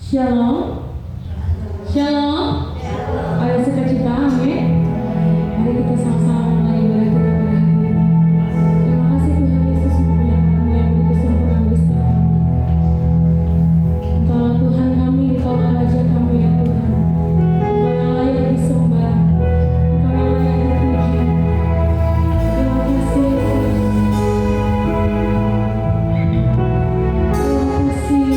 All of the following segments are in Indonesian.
Shalom. Shalom. Ada sukacita, amin. Mari kita sama-sama mulai ibadah kita pada hari ini. Terima kasih Tuhan Yesus untuk penyertaan-Mu yang begitu sempurna bagi setiap kami. Engkaulah Tuhan kami, Engkaulah Raja kami ya Tuhan. Engkau yang layak disembah, Engkau yang layak dipuji. Terima kasih Yesus. Terima kasih.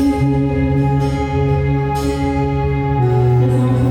Kita sama-sama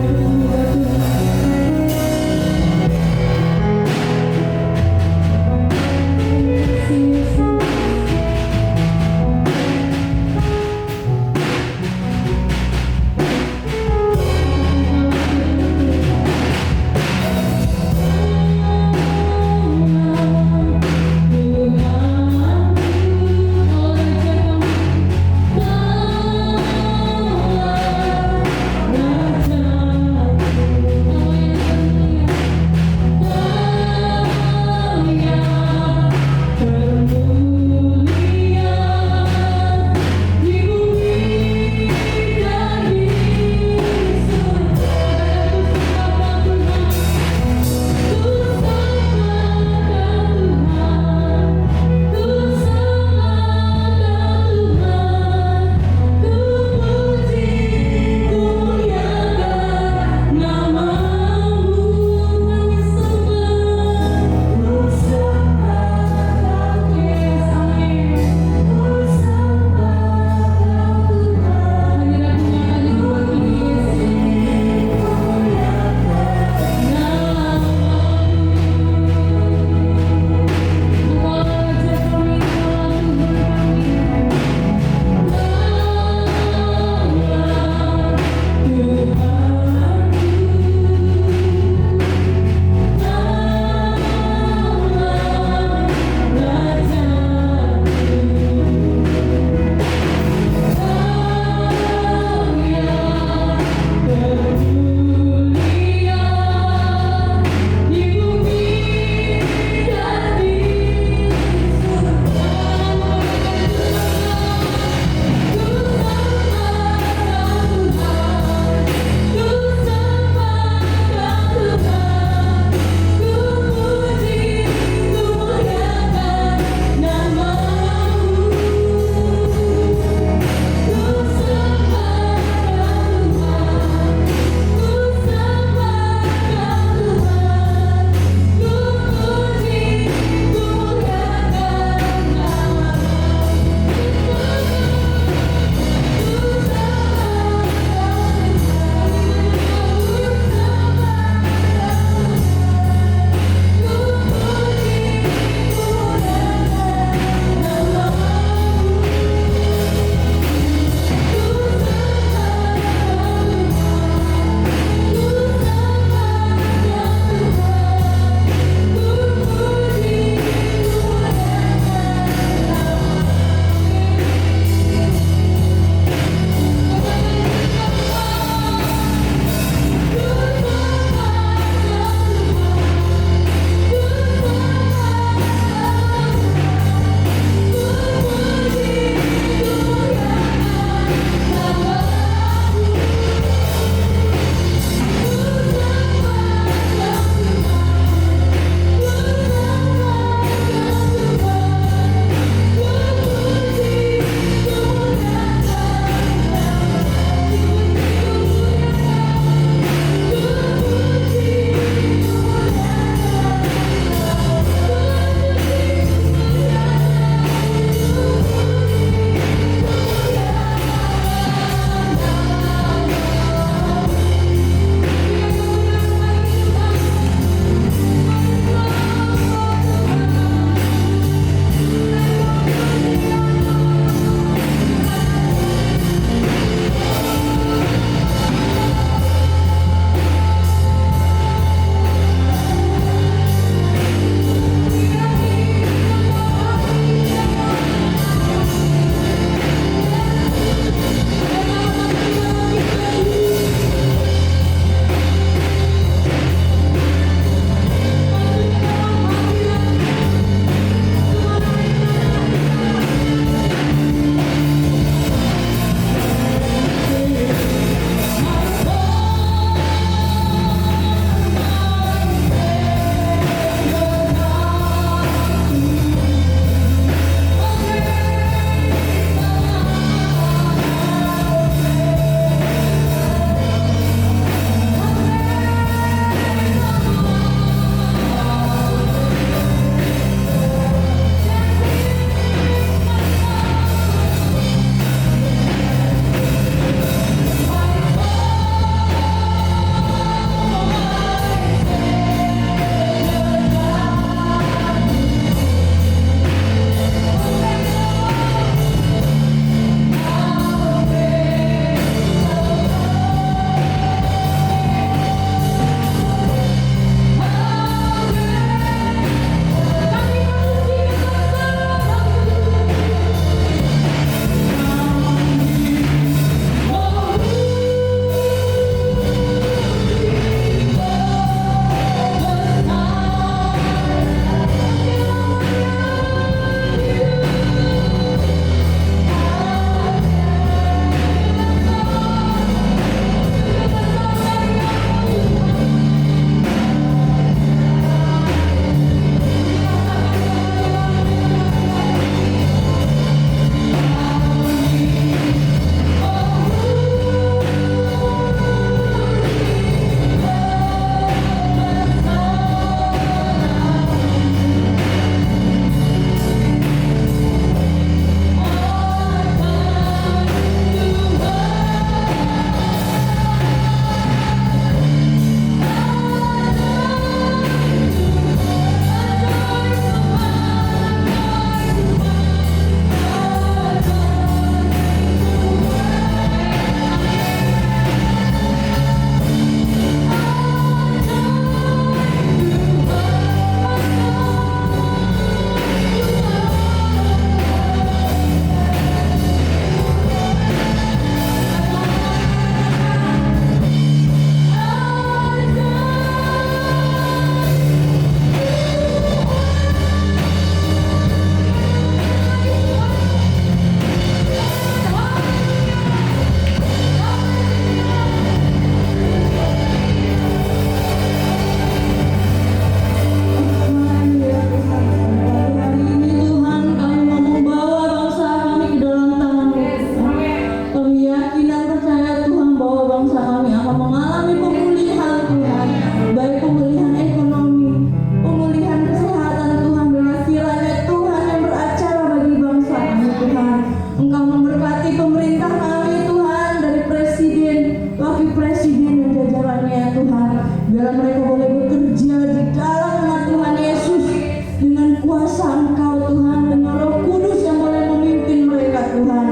kuasa Engkau Tuhan, dengan Roh Kudus yang boleh memimpin mereka Tuhan.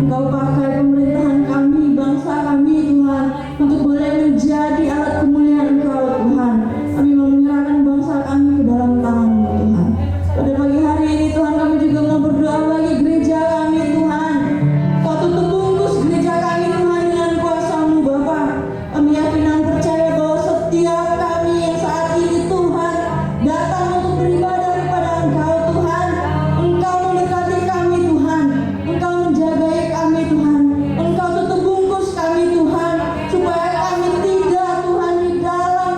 Engkau pakai pemerintahan kami, bangsa kami Tuhan, untuk boleh menjadi alat kemuliaan Engkau Tuhan. Kami mau menyerahkan bangsa kami ke dalam tangan-Mu Tuhan. Pada pagi hari ini Tuhan, kami juga mau berdoa bagi gereja kami Tuhan. Kau tutup bungkus gereja kami Tuhan dengan kuasa-Mu Bapa. Kami yakin dan percaya bahwa setiap kami yang saat ini Tuhan datang untuk beribadah kepada Engkau Tuhan. Engkau memberkati kami Tuhan, Engkau menjagai kami Tuhan, Engkau tutup bungkus kami Tuhan, supaya kami tidak Tuhan di dalam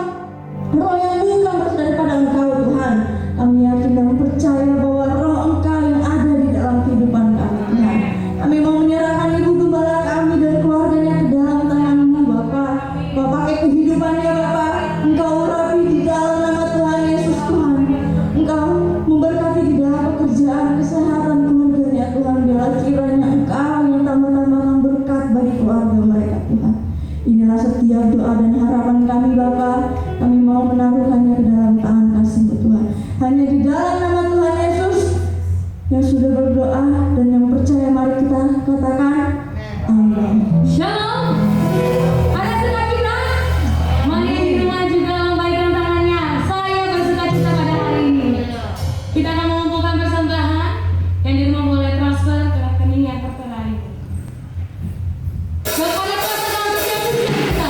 roh yang bukan daripada Engkau Tuhan. Kami yakin dan percaya bahwa roh Engkau yang ada di dalam kehidupan kami Tuhan. Kami mau menyerahkan Ibu Gembala kami dan keluarganya ke dalam tangan-Mu Bapa. Kau pakai kehidupannya Bapa, Engkau urapi di dalam nama Tuhan Yesus Tuhan. Engkau memberkati di dalam pekerjaan, kesehatan keluarganya Tuhan. Biarlah kiranya Engkau yang tambah-tambahkan berkat bagi keluarga mereka Tuhan. Inilah setiap doa dan harapan kami Bapa. Kami mau menaruhkannya ke dalam tangan kasih-Mu Tuhan. Hanya di dalam nama Tuhan Yesus yang sudah berdoa dan yang percaya, mari kita katakan amin. Shalom. Ada sukacita? Mari yang di rumah juga lambaikan tangannya. Saya bersukacita pada hari ini. Kita akan mengumpulkan persembahan. Yang di rumah boleh transfer ke rekening yang tertera ini. Kepada pasangan yang bersukacita.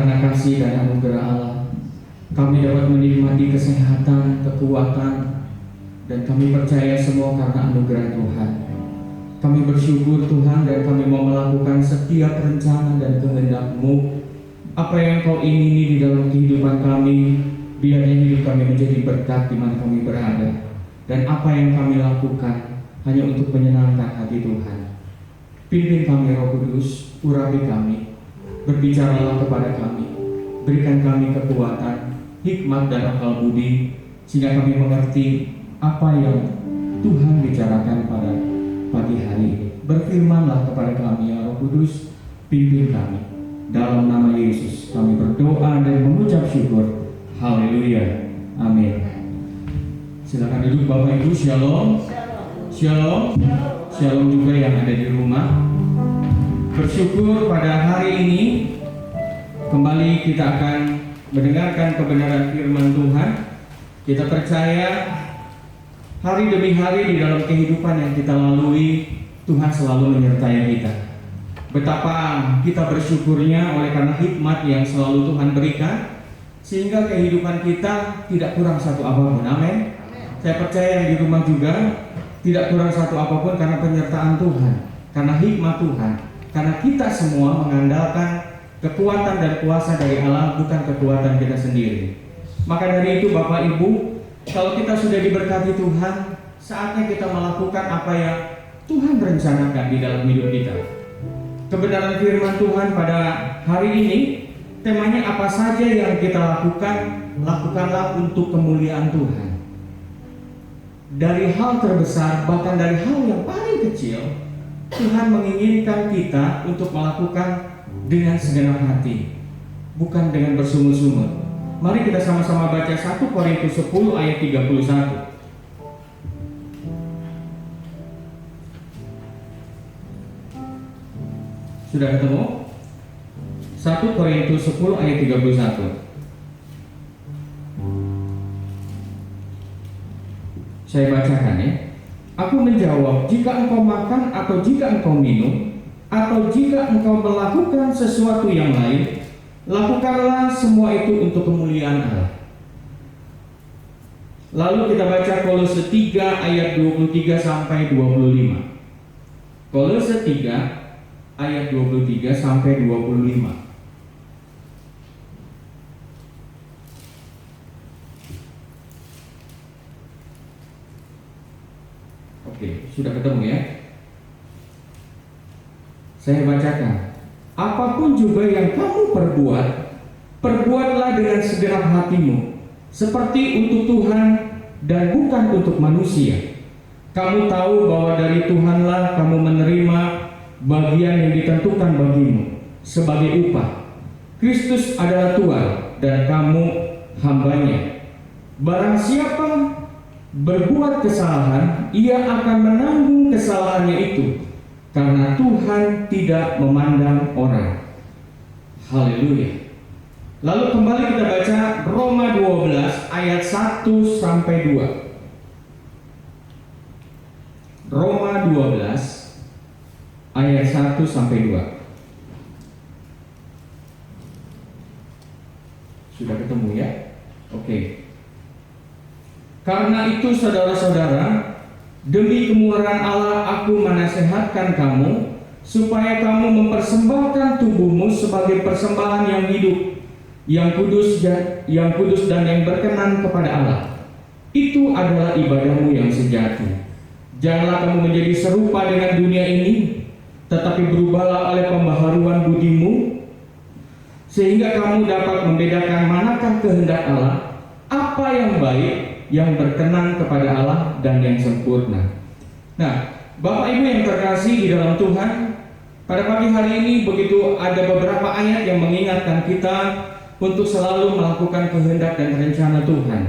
karena kasih dan anugerah Allah, kami dapat menikmati kesehatan, kekuatan, dan kami percaya semua karena anugerah Tuhan. Kami bersyukur Tuhan, dan kami mau melakukan setiap rencana dan kehendak-Mu. Apa yang Kau ingini di dalam kehidupan kami, biarnya hidup kami menjadi berkat di mana kami berada. Dan apa yang kami lakukan hanya untuk menyenangkan hati Tuhan. Pimpin kami Roh Kudus, urapi kami, berbicaralah kepada kami, berikan kami kekuatan, hikmat dan akal budi, sehingga kami mengerti apa yang Tuhan bicarakan pada pagi hari ini. Berfirmanlah kepada kami ya Roh Kudus, pimpin kami. Dalam nama Yesus kami berdoa dan mengucap syukur. Haleluya. Amin. Silakan duduk Bapak Ibu. Shalom. Shalom. Shalom juga yang ada di rumah. Bersyukur pada hari ini kembali kita akan mendengarkan kebenaran firman Tuhan. Kita percaya hari demi hari di dalam kehidupan yang kita lalui, Tuhan selalu menyertai kita. Betapa kita bersyukurnya oleh karena hikmat yang selalu Tuhan berikan, sehingga kehidupan kita tidak kurang satu apapun. Amin. Saya percaya yang di rumah juga tidak kurang satu apapun karena penyertaan Tuhan, karena hikmat Tuhan, karena kita semua mengandalkan kekuatan dan kuasa dari Allah, bukan kekuatan kita sendiri. Maka dari itu Bapak Ibu, kalau kita sudah diberkati Tuhan, saatnya kita melakukan apa yang Tuhan rencanakan di dalam hidup kita. Kebenaran firman Tuhan pada hari ini, temanya apa saja yang kita lakukan, lakukanlah untuk kemuliaan Tuhan. Dari hal terbesar, bahkan dari hal yang paling kecil, Tuhan menginginkan kita untuk melakukan dengan segenap hati, bukan dengan bersungut-sungut. Mari kita sama-sama baca 1 Korintus 10 ayat 31. Sudah ketemu? 1 Korintus 10 ayat 31. Saya bacakan ya. Aku menjawab, jika engkau makan atau jika engkau minum, atau jika engkau melakukan sesuatu yang lain, lakukanlah semua itu untuk kemuliaan Allah. Lalu kita baca Kolose 3 ayat 23 sampai 25. Kolose 3 ayat 23 sampai 25. Oke, sudah ketemu ya? Saya bacakan. Apapun juga yang kamu perbuat, perbuatlah dengan segenap hatimu, seperti untuk Tuhan dan bukan untuk manusia. Kamu tahu bahwa dari Tuhanlah kamu menerima bagian yang ditentukan bagimu sebagai upah. Kristus adalah Tuhan dan kamu hambanya. Barang siapa berbuat kesalahan, ia akan menanggung kesalahannya itu, karena Tuhan tidak memandang orang. Haleluya. Lalu kembali kita baca Roma 12 ayat 1 sampai 2. Roma 12 ayat 1 sampai 2. Sudah ketemu ya? Oke. Karena itu saudara-saudara, demi kemurahan Allah aku menasehatkan kamu, supaya kamu mempersembahkan tubuhmu sebagai persembahan yang hidup, yang kudus dan yang berkenan kepada Allah. Itu adalah ibadahmu yang sejati. Janganlah kamu menjadi serupa dengan dunia ini, tetapi berubahlah oleh pembaharuan budimu, sehingga kamu dapat membedakan manakah kehendak Allah, apa yang baik, yang berkenan kepada Allah dan yang sempurna. Nah, Bapak Ibu yang terkasih di dalam Tuhan, pada pagi hari ini begitu ada beberapa ayat yang mengingatkan kita untuk selalu melakukan kehendak dan rencana Tuhan.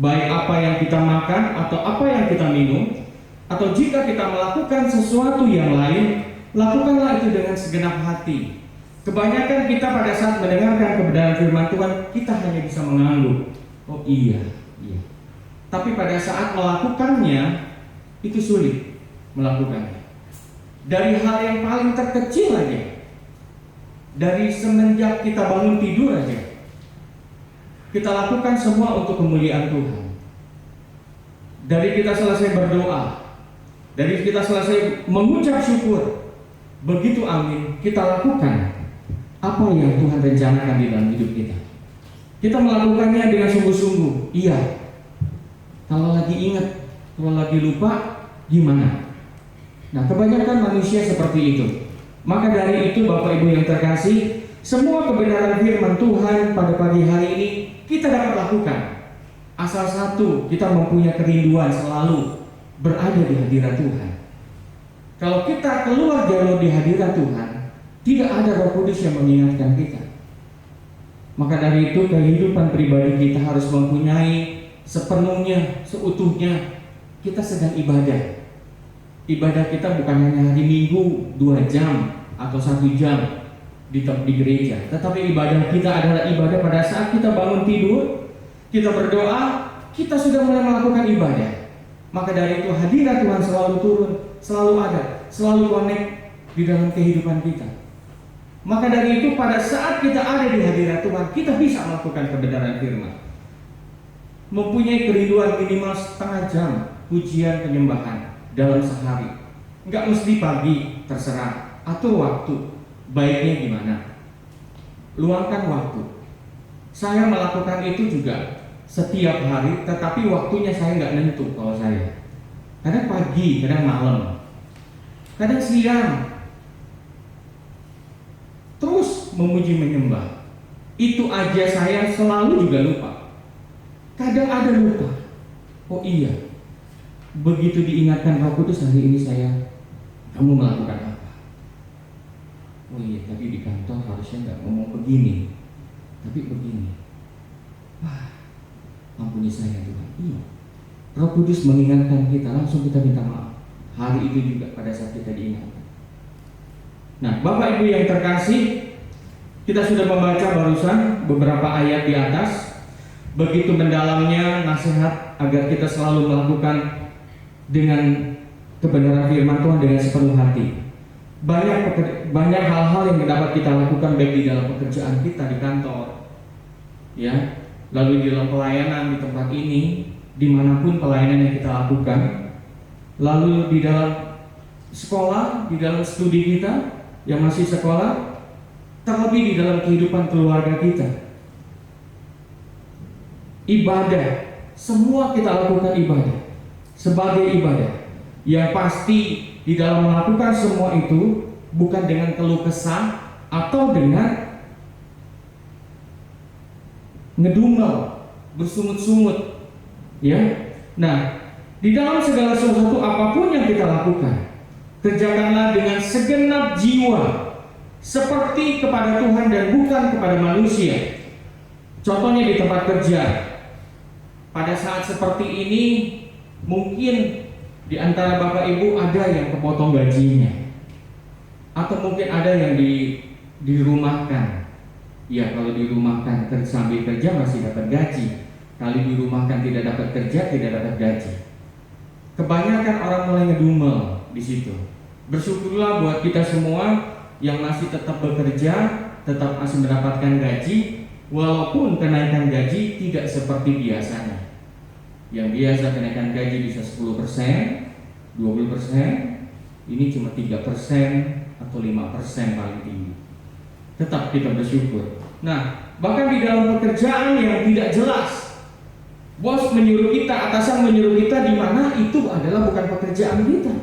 Baik apa yang kita makan atau apa yang kita minum, atau jika kita melakukan sesuatu yang lain, lakukanlah itu dengan segenap hati. Kebanyakan kita pada saat mendengarkan kebenaran firman Tuhan, kita hanya bisa mengangguk, oh iya. Tapi pada saat melakukannya, itu sulit melakukannya. Dari hal yang paling terkecil aja, Dari semenjak kita bangun tidur aja, kita lakukan semua untuk kemuliaan Tuhan. Dari kita selesai berdoa, dari kita selesai mengucap syukur, begitu amin, kita lakukan apa yang Tuhan rencanakan di dalam hidup kita. Kita melakukannya dengan sungguh-sungguh. Iya. Kalau lagi ingat, kalau lagi lupa, gimana? Nah, kebanyakan manusia seperti itu. Maka dari itu Bapak Ibu yang terkasih, semua kebenaran firman Tuhan pada pagi hari ini kita dapat lakukan. Asal satu, kita mempunyai kerinduan selalu berada di hadirat Tuhan. Kalau kita keluar jalur di hadirat Tuhan, tidak ada Roh Kudus yang mengingatkan kita. Maka dari itu kehidupan pribadi kita harus mempunyai sepenuhnya, seutuhnya kita sedang ibadah. Ibadah kita bukan hanya hari Minggu 2 jam atau 1 jam di gereja, tetapi ibadah kita adalah ibadah pada saat kita bangun tidur, kita berdoa, kita sudah mulai melakukan ibadah. Maka dari itu hadirat Tuhan selalu turun, selalu ada, selalu connect di dalam kehidupan kita. Maka dari itu pada saat kita ada di hadirat Tuhan, kita bisa melakukan kebenaran firman. Mempunyai kerinduan minimal setengah jam pujian penyembahan dalam sehari. Enggak mesti pagi, terserah. Atur waktu, baiknya gimana? Luangkan waktu. Saya melakukan itu juga setiap hari, tetapi waktunya saya nggak nentu kalau saya. Kadang pagi, kadang malam, kadang siang. Terus memuji menyembah. Itu aja saya selalu juga lupa. Kadang ada lupa. Oh iya, begitu diingatkan Roh Kudus hari ini kamu melakukan apa? Oh iya, tadi di kantor harusnya nggak ngomong begini, tapi begini. Wah, ampuni saya Tuhan. Iya, Roh Kudus mengingatkan kita, langsung kita minta maaf. Hari itu juga pada saat kita diingatkan. Nah, Bapak Ibu yang terkasih, kita sudah membaca barusan beberapa ayat di atas. Begitu mendalamnya nasihat agar kita selalu melakukan dengan kebenaran firman Tuhan dengan sepenuh hati. Banyak hal-hal yang dapat kita lakukan baik di dalam pekerjaan kita di kantor, ya, lalu di dalam pelayanan di tempat ini, dimanapun pelayanan yang kita lakukan, lalu di dalam sekolah, di dalam studi kita yang masih sekolah, terlebih di dalam kehidupan keluarga kita. Ibadah, semua kita lakukan ibadah sebagai ibadah. Yang pasti di dalam melakukan semua itu bukan dengan keluh kesah atau dengan ngedumel, bersungut-sungut, ya. Nah, di dalam segala sesuatu apapun yang kita lakukan, kerjakanlah dengan segenap jiwa, seperti kepada Tuhan dan bukan kepada manusia. Contohnya di tempat kerja. Pada saat seperti ini, mungkin di antara Bapak Ibu ada yang kepotong gajinya, atau mungkin ada yang dirumahkan. Ya, kalau dirumahkan sambil kerja masih dapat gaji. Kalau dirumahkan tidak dapat kerja, tidak dapat gaji. Kebanyakan orang mulai ngedumel di situ. Bersyukurlah buat kita semua yang masih tetap bekerja, tetap masih mendapatkan gaji, walaupun kenaikan gaji tidak seperti biasanya. Yang biasa kenaikan gaji bisa 10%, 20%, ini cuma 3% atau 5% paling tinggi. Tetap kita bersyukur. Nah, bahkan di dalam pekerjaan yang tidak jelas, bos menyuruh kita, atasan menyuruh kita, di mana itu adalah bukan pekerjaan kita.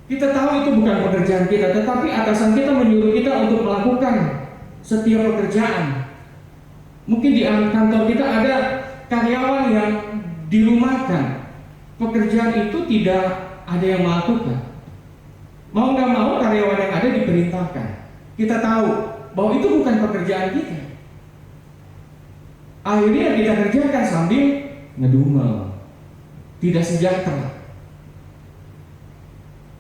Kita tahu itu bukan pekerjaan kita, tetapi atasan kita menyuruh kita untuk melakukan setiap pekerjaan. Mungkin di kantor kita ada karyawan yang dirumahkan, pekerjaan itu tidak ada yang melakukan. Mau nggak mau karyawan yang ada diperintahkan. Kita tahu bahwa itu bukan pekerjaan kita. Akhirnya kita kerjakan sambil ngedumel, tidak sejahtera.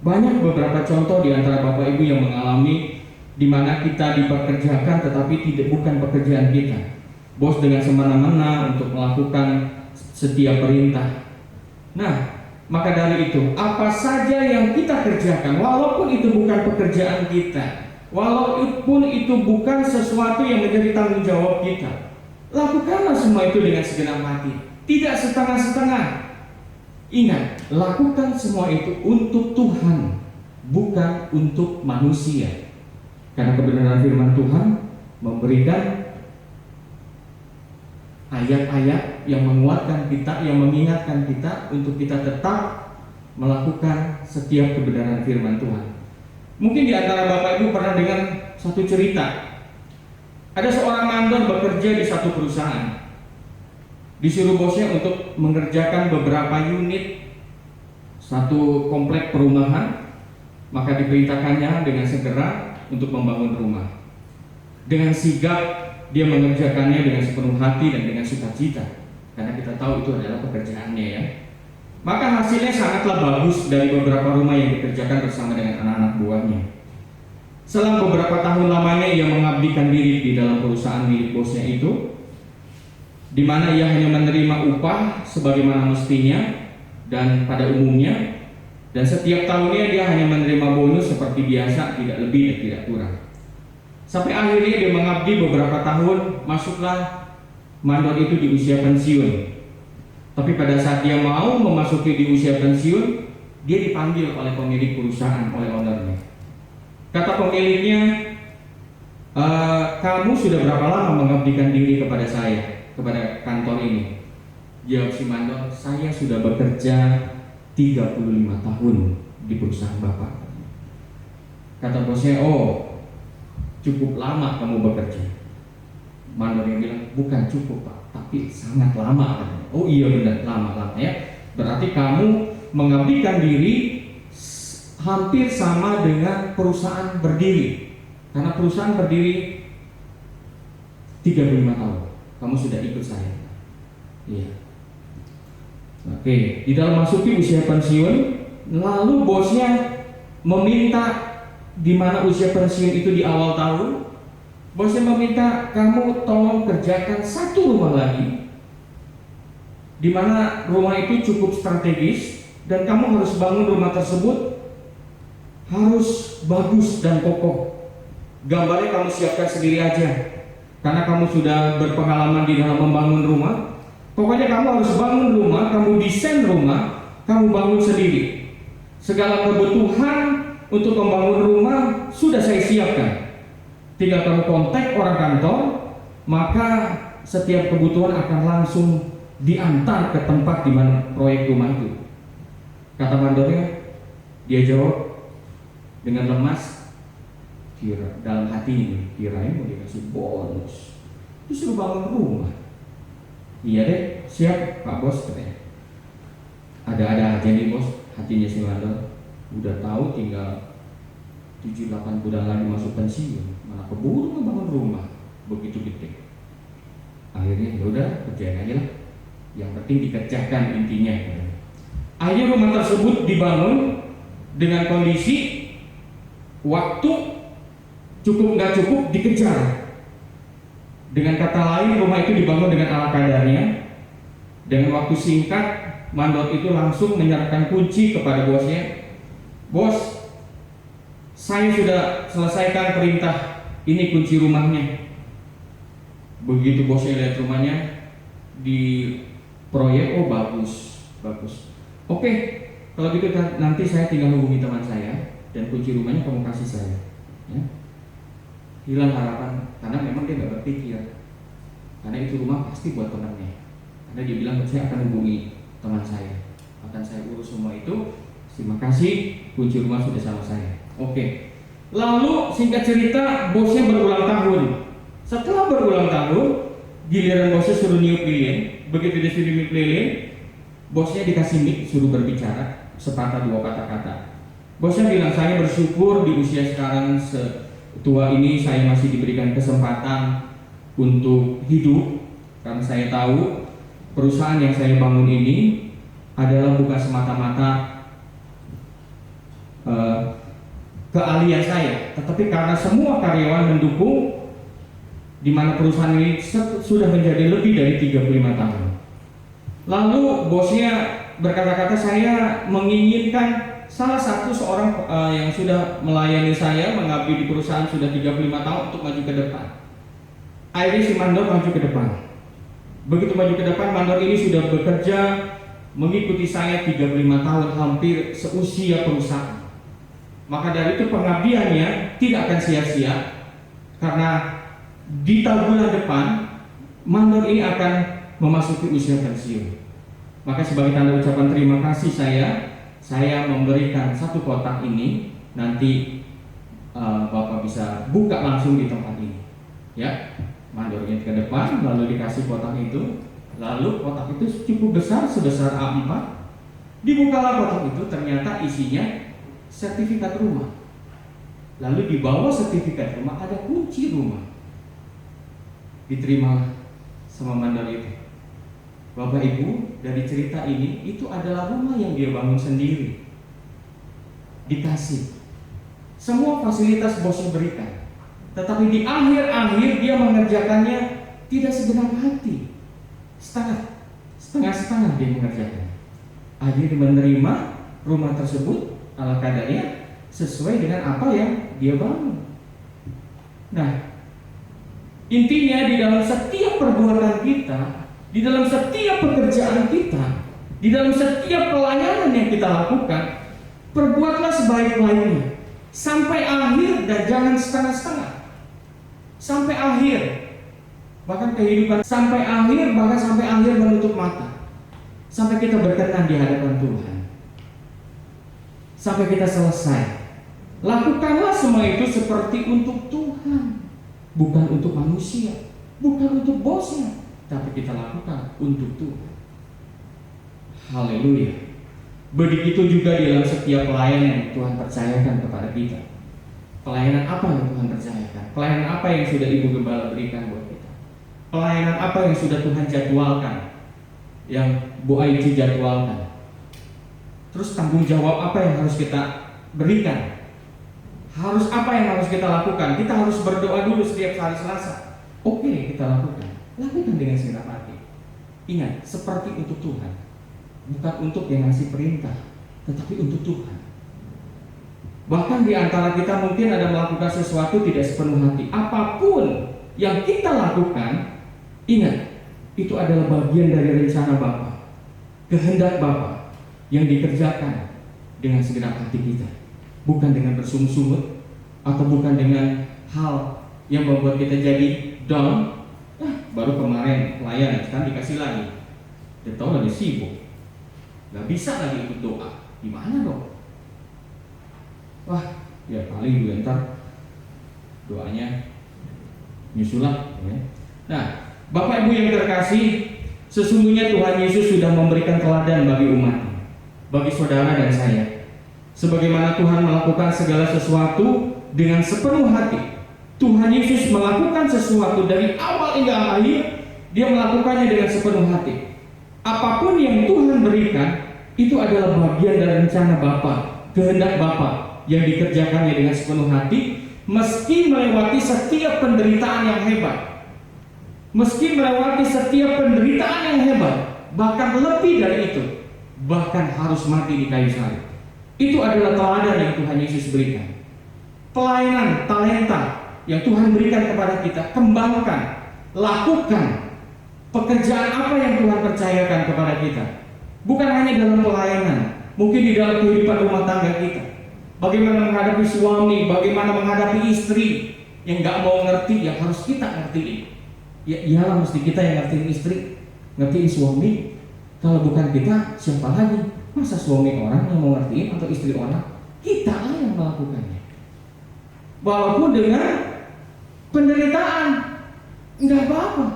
Banyak beberapa contoh di antara Bapak Ibu yang mengalami di mana kita dipekerjakan tetapi bukan pekerjaan kita. Bos dengan semena-mena untuk melakukan setiap perintah. Nah, maka dari itu, apa saja yang kita kerjakan, walaupun itu bukan pekerjaan kita, walaupun itu bukan sesuatu yang menjadi tanggung jawab kita, lakukanlah semua itu dengan segenap hati, tidak setengah-setengah. Ingat, lakukan semua itu untuk Tuhan, bukan untuk manusia. Karena kebenaran firman Tuhan memberikan ayat-ayat yang menguatkan kita, yang mengingatkan kita untuk kita tetap melakukan setiap kebenaran firman Tuhan. Mungkin di antara Bapak Ibu pernah dengar satu cerita. Ada seorang mandor bekerja di satu perusahaan. Disuruh bosnya untuk mengerjakan beberapa unit satu komplek perumahan, maka diperintahkannya dengan segera untuk membangun rumah. Dengan sigap dia mengerjakannya dengan sepenuh hati dan dengan sukacita, karena kita tahu itu adalah pekerjaannya ya. Maka hasilnya sangatlah bagus dari beberapa rumah yang dikerjakan bersama dengan anak-anak buahnya. Selang beberapa tahun lamanya ia mengabdikan diri di dalam perusahaan milik bosnya itu, di mana ia hanya menerima upah sebagaimana mestinya dan pada umumnya, dan setiap tahunnya dia hanya menerima bonus seperti biasa, tidak lebih dan tidak kurang. Sampai akhirnya dia mengabdi beberapa tahun, masuklah mandor itu di usia pensiun. Tapi pada saat dia mau memasuki di usia pensiun, dia dipanggil oleh pemilik perusahaan, oleh ownernya. Kata pemiliknya, kamu sudah berapa lama mengabdikan diri kepada saya, kepada kantor ini? Jawab si mandor, saya sudah bekerja 35 tahun di perusahaan Bapak. Kata bosnya, oh cukup lama kamu bekerja. Mandor yang bilang, bukan cukup Pak, tapi sangat lama. Oh iya benar, lama ya. Berarti kamu mengabdikan diri hampir sama dengan perusahaan berdiri. Karena perusahaan berdiri 35 tahun. Kamu sudah ikut saya. Iya. Oke, di dalam masuki usia pensiun, lalu bosnya meminta, di mana usia pensiun itu di awal tahun, bosnya meminta kamu tolong kerjakan satu rumah lagi, di mana rumah itu cukup strategis dan kamu harus bangun rumah tersebut harus bagus dan kokoh. Gambarnya kamu siapkan sendiri aja, karena kamu sudah berpengalaman di dalam membangun rumah. Pokoknya kamu harus bangun rumah, kamu desain rumah, kamu bangun sendiri. Segala kebutuhan untuk membangun rumah sudah saya siapkan. Tinggal kamu kontak orang kantor, maka setiap kebutuhan akan langsung diantar ke tempat di mana proyek rumah itu. Kata mandornya, dia jawab dengan lemas, kira dalam hatinya, kirain mau dikasih bonus, disuruh bangun rumah. Iya deh, siap Pak Bos katanya. Ada-ada aja nih bos, hatinya si mandor. Udah tahu tinggal 7-8 bulan lagi masuk pensiun, malah keburu membangun rumah begitu gede. Akhirnya yaudah kerjain aja lah, yang penting dikerjakan intinya. Akhirnya rumah tersebut dibangun dengan kondisi waktu cukup nggak cukup dikejar. Dengan kata lain, rumah itu dibangun dengan ala kadarnya. Dengan waktu singkat, mandor itu langsung menyerahkan kunci kepada bosnya. Bos, saya sudah selesaikan perintah, ini kunci rumahnya. Begitu bosnya lihat rumahnya di proyek, oh bagus. Oke, kalau gitu nanti saya tinggal hubungi teman saya dan kunci rumahnya kamu kasih saya. Ya. Hilang harapan, karena memang dia nggak berpikir, karena itu rumah pasti buat temannya. Karena dia bilang saya akan hubungi teman saya, akan saya urus semua itu. Terima kasih, kunci rumah sudah sama saya. Oke. Lalu singkat cerita, bosnya berulang tahun. Setelah berulang tahun, giliran bosnya suruh niup lilin. Begitu dia suruh niup lilin, bosnya dikasih mic, suruh berbicara sepatah dua kata-kata. Bosnya bilang, saya bersyukur di usia sekarang tua ini saya masih diberikan kesempatan untuk hidup, karena saya tahu perusahaan yang saya bangun ini adalah bukan semata-mata keahlian saya, tetapi karena semua karyawan mendukung, di mana perusahaan ini sudah menjadi lebih dari 35 tahun. Lalu bosnya berkata-kata, saya menginginkan salah satu seorang yang sudah melayani saya, mengabdi di perusahaan sudah 35 tahun untuk maju ke depan. Akhirnya si mandor maju ke depan. Begitu maju ke depan, mandor ini sudah bekerja mengikuti saya 35 tahun, hampir seusia perusahaan. Maka dari itu pengabdiannya tidak akan sia-sia, karena di tahun bulan depan mandor ini akan memasuki usia pensiun. Maka sebagai tanda ucapan terima kasih saya memberikan satu kotak ini. Nanti Bapak bisa buka langsung di tempat ini, ya. Mandornya ke depan, lalu dikasih kotak itu. Lalu kotak itu cukup besar, sebesar A4. Dibukalah kotak itu, ternyata isinya sertifikat rumah. Lalu di bawah sertifikat rumah ada kunci rumah. Diterima sama mandor itu. Bapak Ibu, dari cerita ini, itu adalah rumah yang dia bangun sendiri. Dikasih semua fasilitas bosnya berikan, tetapi di akhir-akhir dia mengerjakannya tidak segenap hati, setengah-setengah dia mengerjakannya. Akhirnya menerima rumah tersebut ala kadarnya sesuai dengan apa yang dia bangun. Nah, intinya di dalam setiap perbuatan kita, di dalam setiap pekerjaan kita, di dalam setiap pelayanan yang kita lakukan, perbuatlah sebaik-baiknya sampai akhir dan jangan setengah-setengah. Sampai akhir, bahkan kehidupan sampai akhir, bahkan sampai akhir menutup mata, sampai kita berkenan di hadapan Tuhan, sampai kita selesai. Lakukanlah semua itu seperti untuk Tuhan, bukan untuk manusia, bukan untuk bosnya, tapi kita lakukan untuk Tuhan. Haleluya. Begitu juga dalam setiap pelayanan yang Tuhan percayakan kepada kita. Pelayanan apa yang Tuhan percayakan? Pelayanan apa yang sudah Ibu Gembala berikan buat kita? Pelayanan apa yang sudah Tuhan jadwalkan, yang Bu Aiji jadwalkan? Terus tanggung jawab apa yang harus kita berikan? Harus apa yang harus kita lakukan? Kita harus berdoa dulu setiap hari Selasa. Oke, kita lakukan. Lakukan dengan segenap hati. Ingat, seperti untuk Tuhan, bukan untuk yang ngasih perintah, tetapi untuk Tuhan. Bahkan di antara kita mungkin ada melakukan sesuatu tidak sepenuh hati. Apapun yang kita lakukan, ingat, itu adalah bagian dari rencana Bapa, kehendak Bapa yang dikerjakan dengan segenap hati kita, bukan dengan bersungut-sungut atau bukan dengan hal yang membuat kita jadi down. Baru kemarin pelayanan, sekarang dikasih lagi, dia tahu lagi sibuk, gak bisa lagi ikut doa. Gimana dong? Wah, ya paling juga ntar doanya nyusulah, ya. Nah, Bapak Ibu yang terkasih, sesungguhnya Tuhan Yesus sudah memberikan teladan bagi umat, bagi saudara dan saya. Sebagaimana Tuhan melakukan segala sesuatu dengan sepenuh hati. Tuhan Yesus melakukan sesuatu dari awal hingga akhir, dia melakukannya dengan sepenuh hati. Apapun yang Tuhan berikan, itu adalah bagian dari rencana Bapa, kehendak Bapa yang dikerjakannya dengan sepenuh hati, meski melewati setiap penderitaan yang hebat, meski melewati setiap penderitaan yang hebat, bahkan lebih dari itu, bahkan harus mati di kayu salib. Itu adalah teladan yang Tuhan Yesus berikan. Pelayanan, talenta yang Tuhan berikan kepada kita, kembangkan, lakukan pekerjaan apa yang Tuhan percayakan kepada kita. Bukan hanya dalam pelayanan, mungkin di dalam kehidupan rumah tangga kita. Bagaimana menghadapi suami, bagaimana menghadapi istri yang gak mau ngerti, yang harus kita ngertiin. Ya iyalah, mesti kita yang ngertiin istri, ngertiin suami. Kalau bukan kita, siapa lagi? Masa suami orang yang mau ngertiin atau istri orang? Kita lah yang melakukannya. Walaupun dengan penderitaan, enggak apa-apa.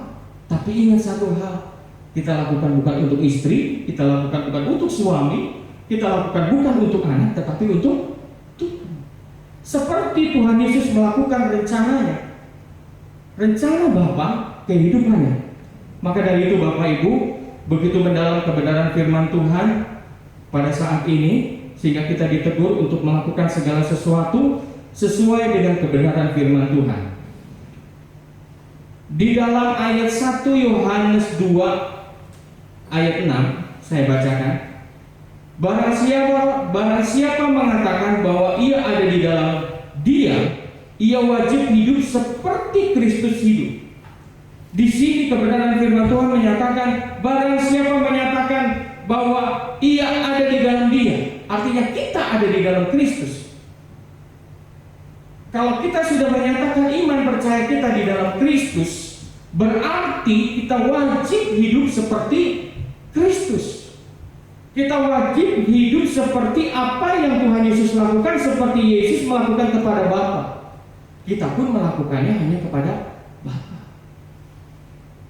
Tapi ingat satu hal, kita lakukan bukan untuk istri, kita lakukan bukan untuk suami, kita lakukan bukan untuk anak, tetapi untuk Tuhan. Seperti Tuhan Yesus melakukan rencananya, rencana Bapa kehidupannya. Maka dari itu Bapak Ibu, begitu mendalam kebenaran firman Tuhan pada saat ini, sehingga kita ditegur untuk melakukan segala sesuatu sesuai dengan kebenaran firman Tuhan. Di dalam ayat 1 Yohanes 2 ayat 6, saya bacakan. Barang siapa mengatakan bahwa ia ada di dalam Dia, ia wajib hidup seperti Kristus hidup. Di sini kebenaran firman Tuhan menyatakan, barang siapa menyatakan bahwa ia ada di dalam Dia, artinya kita ada di dalam Kristus. Kalau kita sudah menyatakan iman percaya kita di dalam Kristus, berarti kita wajib hidup seperti Kristus. Kita wajib hidup seperti apa yang Tuhan Yesus lakukan, seperti Yesus melakukan kepada Bapa. Kita pun melakukannya hanya kepada Bapa,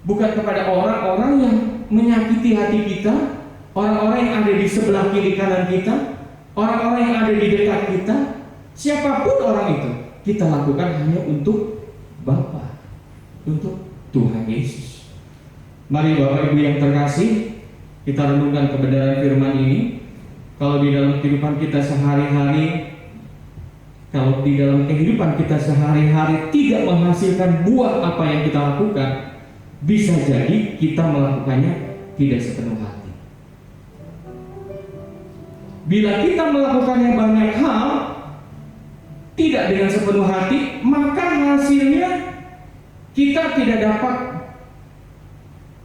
bukan kepada orang-orang yang menyakiti hati kita, orang-orang yang ada di sebelah kiri kanan kita, orang-orang yang ada di dekat kita. Siapapun orang itu, kita lakukan hanya untuk Bapa, untuk Tuhan Yesus. Mari Bapak Ibu yang terkasih, kita renungkan kebenaran firman ini. Kalau di dalam kehidupan kita sehari-hari, kalau di dalam kehidupan kita sehari-hari tidak menghasilkan buah apa yang kita lakukan, bisa jadi kita melakukannya tidak sepenuh hati. Bila kita melakukannya banyak hal tidak dengan sepenuh hati, maka hasilnya kita tidak dapat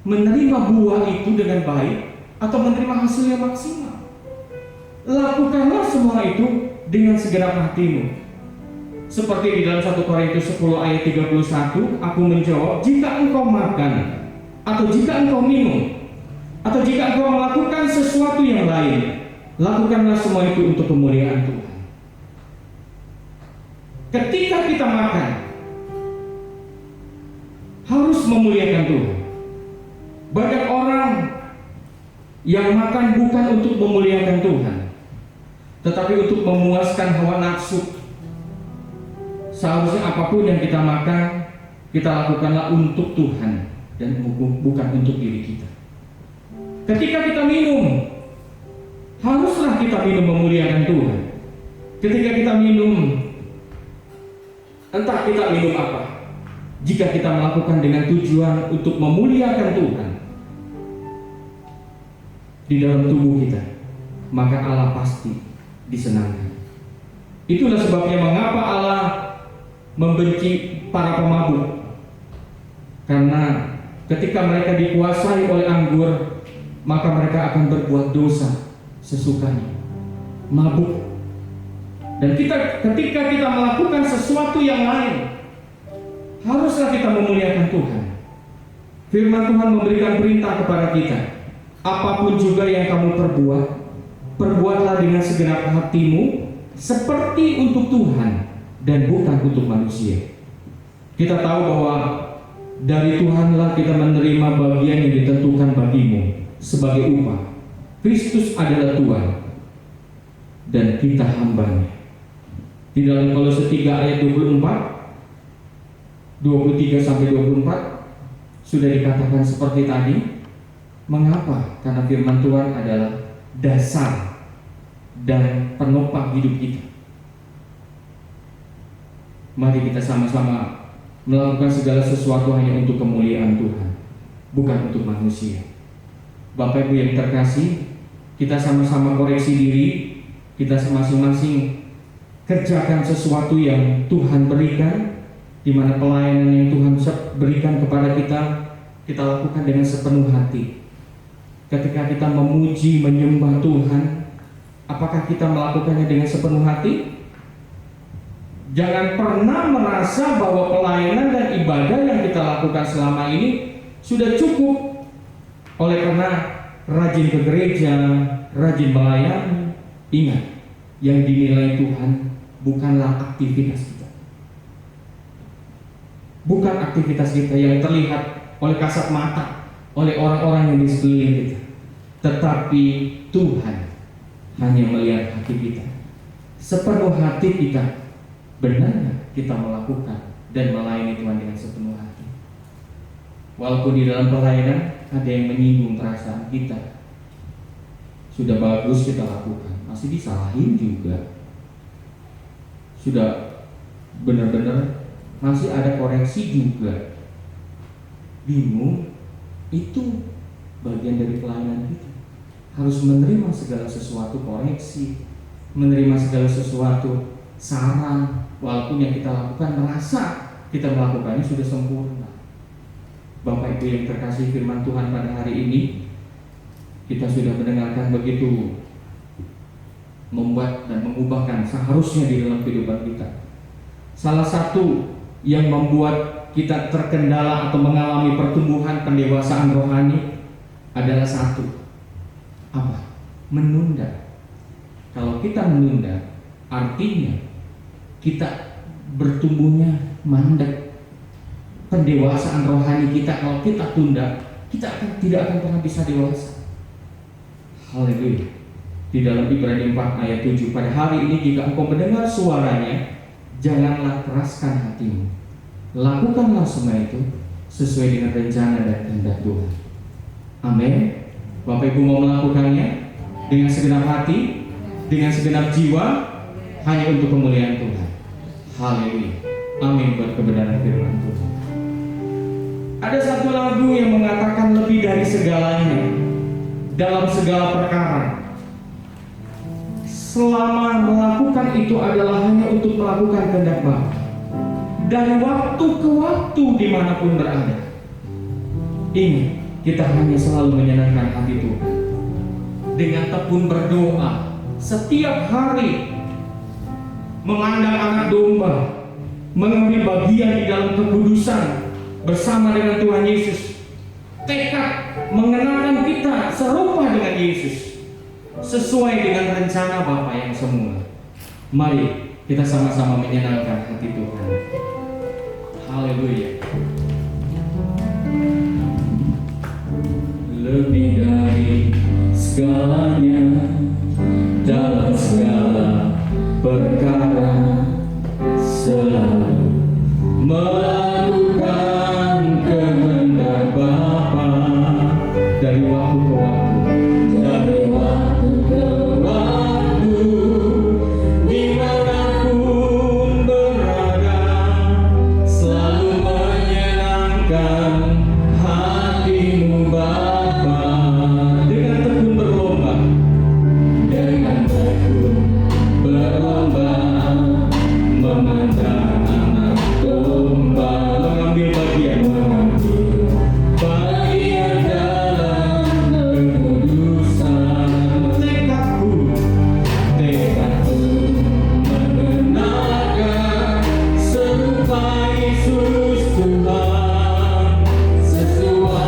menerima buah itu dengan baik atau menerima hasilnya maksimal. Lakukanlah semua itu dengan segenap hatimu. Seperti di dalam 1 Korintus 10 ayat 31, aku menjawab, jika engkau makan, atau jika engkau minum, atau jika engkau melakukan sesuatu yang lain, lakukanlah semua itu untuk kemuliaan Tuhan. Ketika kita makan, harus memuliakan Tuhan. Banyak orang yang makan bukan untuk memuliakan Tuhan, tetapi untuk memuaskan hawa nafsu. Seharusnya apapun yang kita makan, kita lakukanlah untuk Tuhan dan bukan untuk diri kita. Ketika kita minum, haruslah kita minum memuliakan Tuhan. Ketika kita minum, entah kita minum apa, jika kita melakukan dengan tujuan untuk memuliakan Tuhan di dalam tubuh kita, maka Allah pasti disenangkan. Itulah sebabnya mengapa Allah membenci para pemabuk, karena ketika mereka dikuasai oleh anggur, maka mereka akan berbuat dosa sesukanya, mabuk. Dan ketika kita melakukan sesuatu yang lain, haruslah kita memuliakan Tuhan. Firman Tuhan memberikan perintah kepada kita, apapun juga yang kamu perbuat, perbuatlah dengan segenap hatimu, seperti untuk Tuhan dan bukan untuk manusia. Kita tahu bahwa dari Tuhanlah kita menerima bagian yang ditentukan bagimu sebagai upah. Kristus adalah Tuhan dan kita hambanya. Di dalam Kolose 3 ayat 23 sampai 24 sudah dikatakan seperti tadi. Mengapa? Karena firman Tuhan adalah dasar dan penopang hidup kita. Mari kita sama-sama melakukan segala sesuatu hanya untuk kemuliaan Tuhan, bukan untuk manusia. Bapak Ibu yang terkasih, kita sama-sama koreksi diri, kita masing-masing kerjakan sesuatu yang Tuhan berikan, di mana pelayanan yang Tuhan berikan kepada kita lakukan dengan sepenuh hati. Ketika kita memuji, menyembah Tuhan, apakah kita melakukannya dengan sepenuh hati? Jangan pernah merasa bahwa pelayanan dan ibadah yang kita lakukan selama ini sudah cukup. Oleh karena rajin ke gereja, rajin melayani, ingat, yang dinilai Tuhan bukanlah aktivitas kita, bukan aktivitas kita yang terlihat oleh kasat mata, oleh orang-orang yang di sekeliling kita, tetapi Tuhan hanya melihat hati kita. Sepenuh hati kita, benarnya kita melakukan dan melayani Tuhan dengan sepenuh hati. Walaupun di dalam pelayanan ada yang menyinggung perasaan kita, sudah bagus kita lakukan, masih disalahin juga. Sudah benar-benar masih ada koreksi juga. Bingung, itu bagian dari pelayanan kita. harus menerima segala sesuatu koreksi, menerima segala sesuatu saran, walaupun yang kita lakukan merasa kita melakukannya sudah sempurna. Bapak Ibu yang terkasih, firman Tuhan pada hari ini kita sudah mendengarkan begitu membuat dan mengubahkan seharusnya di dalam kehidupan kita. Salah satu yang membuat kita terkendala atau mengalami pertumbuhan pendewasaan rohani adalah satu, apa? Menunda. Kalau kita menunda, artinya kita bertumbuhnya mandek. Pendewasaan rohani kita kalau kita tunda, kita tidak akan pernah bisa dewasa. Haleluya. Di dalam Ibrani 4 ayat 7, pada hari ini jika engkau mendengar suaranya, janganlah keraskan hatimu. Lakukanlah semua itu sesuai dengan rencana dan kehendak Tuhan. Amin. Bapak Ibu mau melakukannya dengan segenap hati, dengan segenap jiwa, hanya untuk kemuliaan Tuhan. Haleluya. Amin buat kebenaran firman Tuhan. Ada satu lagu yang mengatakan lebih dari segalanya dalam segala perkara. Selama melakukan itu adalah hanya untuk melakukan kehendak Bapa. Dari waktu ke waktu dimanapun berada. Ingat, kita hanya selalu menyenangkan hati Tuhan. Dengan tekun berdoa setiap hari, memandang anak domba, mengambil bagian di dalam kekudusan bersama dengan Tuhan Yesus. Tekad mengenalkan kita serupa dengan Yesus, sesuai dengan rencana Bapa yang semula. Mari kita sama-sama menyenangkan hati Tuhan. Haleluya. Lebih dari segalanya dalam segala perkara, selalu melakukan kehendak Bapa. Dari waktu ke waktu, dari waktu ke waktu, dimanapun berada, selalu menyenangkan hatimu Bapa. Dengan tekun berlomba, dengan tekun berlomba, memandang anak domba, mengambil bagian dalam kekudusan. Tekadku mengenalkan serupa Yesus Tuhan, sesuai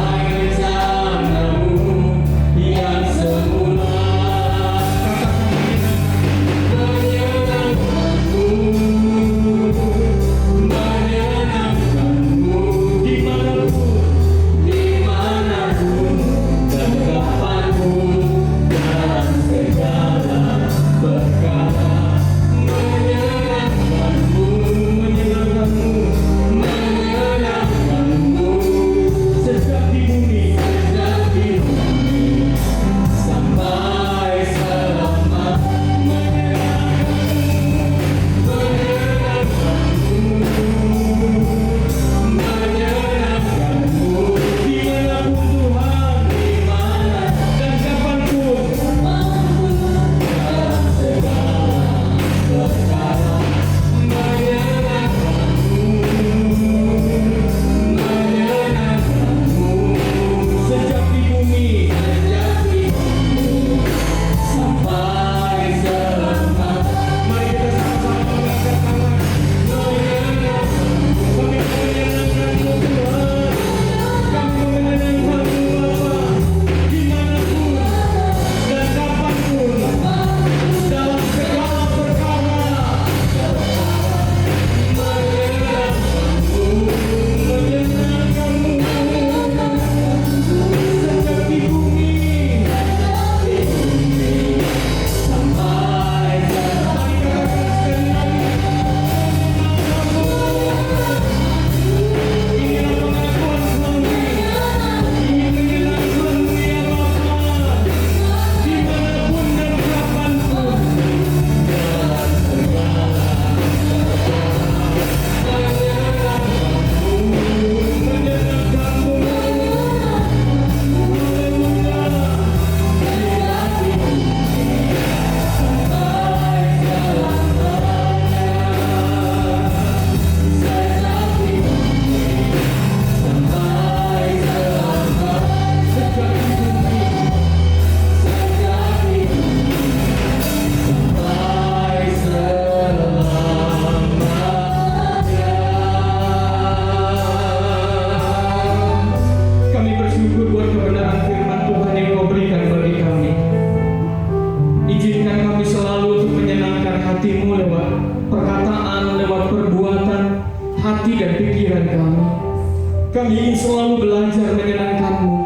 ingin selalu belajar menyenangkan-Mu.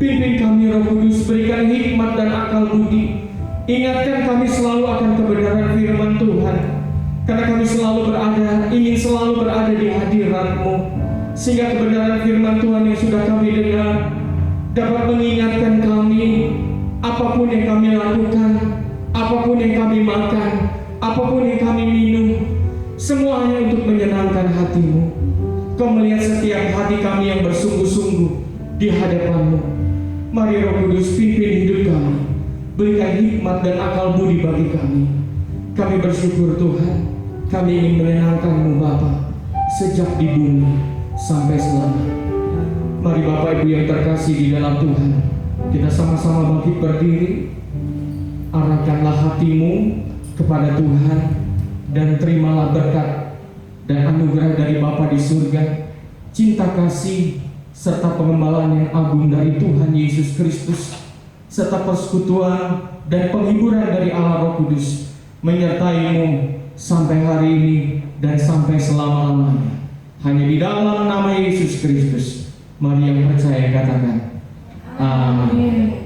Pimpin kami Roh Kudus, berikan hikmat dan akal budi. Ingatkan kami selalu akan kebenaran firman Tuhan, karena kami ingin selalu berada di hadirat-Mu, sehingga kebenaran firman Tuhan yang sudah kami dengar dapat mengingatkan kami apapun yang kami lakukan, apapun yang kami makan, apapun yang kami minum, semuanya untuk menyenangkan hati-Mu. Kau melihat setiap hati kami yang bersungguh-sungguh di hadapan-Mu. Mari Roh Kudus, pimpin hidup kami, berikan hikmat dan akal budi bagi kami. Kami bersyukur Tuhan, kami ingin menyenangkan-Mu Bapa, sejak di bumi sampai selamanya. Mari Bapak Ibu yang terkasih di dalam Tuhan, kita sama-sama bangkit berdiri. Arahkanlah hatimu kepada Tuhan dan terimalah berkat dan anugerah dari Bapa di surga, cinta kasih serta pengembalaan yang agung dari Tuhan Yesus Kristus, serta persekutuan dan penghiburan dari Allah Roh Kudus menyertai-Mu sampai hari ini dan sampai selama-lamanya. Hanya di dalam nama Yesus Kristus. Mari yang percaya katakan amin.